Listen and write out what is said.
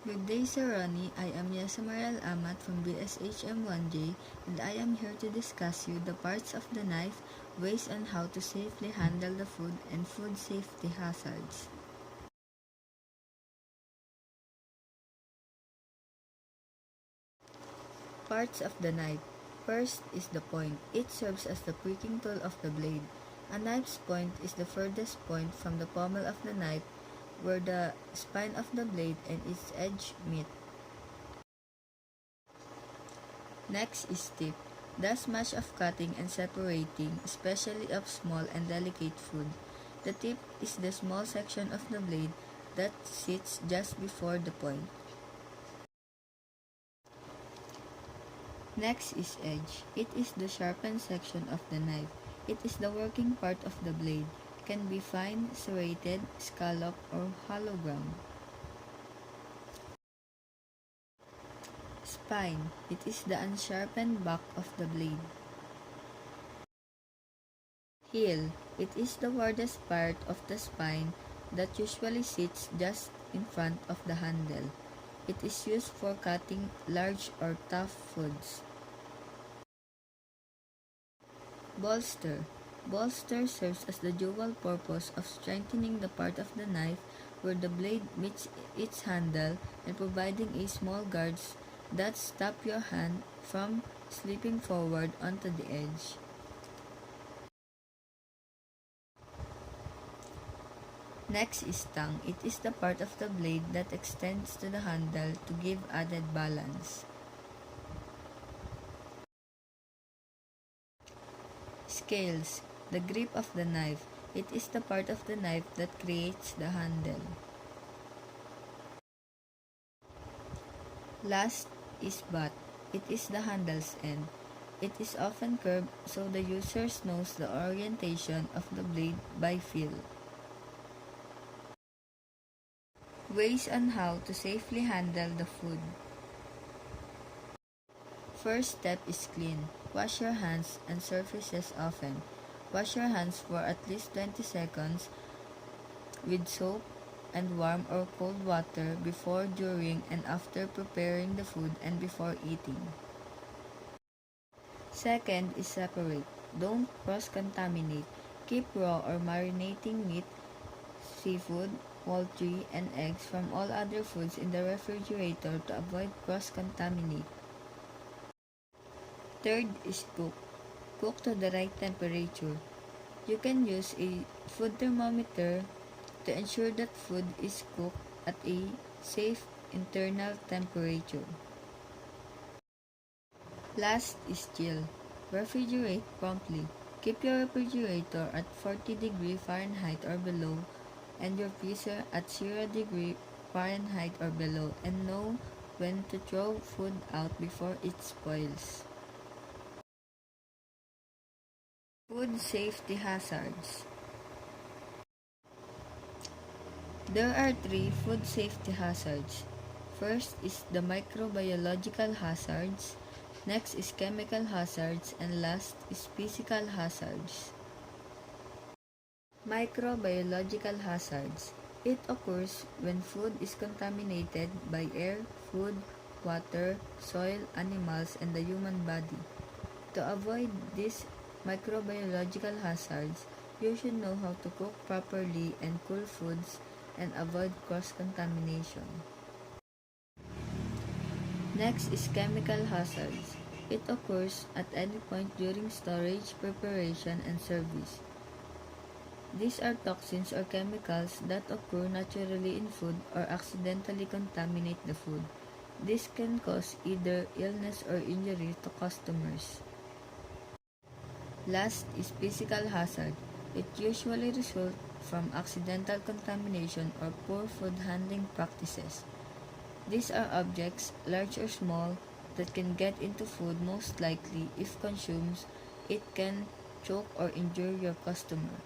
Good day, Sir Ronnie. I am Yasamaral Amat from BSHM1J, and I am here to discuss you the parts of the knife, ways on how to safely handle the food, and food safety hazards. Parts of the knife. First is the point. It serves as the pricking tool of the blade. A knife's point is the furthest point from the pommel of the knife where the spine of the blade and its edge meet. Next is tip. Does much of cutting and separating, especially of small and delicate food. The tip is the small section of the blade that sits just before the point. Next is edge. It is the sharpened section of the knife. It is the working part of the blade. It can be fine, serrated, scallop, or hollow ground. Spine. It is the unsharpened back of the blade. Heel. It is the hardest part of the spine that usually sits just in front of the handle. It is used for cutting large or tough foods. Bolster. Bolster serves as the dual purpose of strengthening the part of the knife where the blade meets its handle and providing a small guards that stop your hand from slipping forward onto the edge. Next is tongue. It is the part of the blade that extends to the handle to give added balance. Scales. The grip of the knife. It is the part of the knife that creates the handle. Last is butt. It is the handle's end. It is often curved so the user knows the orientation of the blade by feel. Ways on how to safely handle the food. First step is clean. Wash your hands and surfaces often. Wash your hands for at least 20 seconds with soap and warm or cold water before, during, and after preparing the food and before eating. Second is separate. Don't cross-contaminate. Keep raw or marinating meat, seafood, poultry, and eggs from all other foods in the refrigerator to avoid cross-contaminate. Third is cook. Cook to the right temperature. You can use a food thermometer to ensure that food is cooked at a safe internal temperature. Last is chill. Refrigerate promptly. Keep your refrigerator at 40° Fahrenheit or below and your freezer at 0° Fahrenheit or below, and know when to throw food out before it spoils. Food safety hazards. There are 3 food safety hazards. First is the microbiological hazards, next is chemical hazards, and last is physical hazards. Microbiological hazards. It occurs when food is contaminated by air, food, water, soil, animals, and the human body. To avoid these microbiological hazards, you should know how to cook properly and cool foods and avoid cross-contamination. Next is chemical hazards. It occurs at any point during storage, preparation, and service. These are toxins or chemicals that occur naturally in food or accidentally contaminate the food. This can cause either illness or injury to customers. Last is physical hazard. It usually results from accidental contamination or poor food handling practices. These are objects, large or small, that can get into food. Most likely, if consumed, it can choke or injure your customer.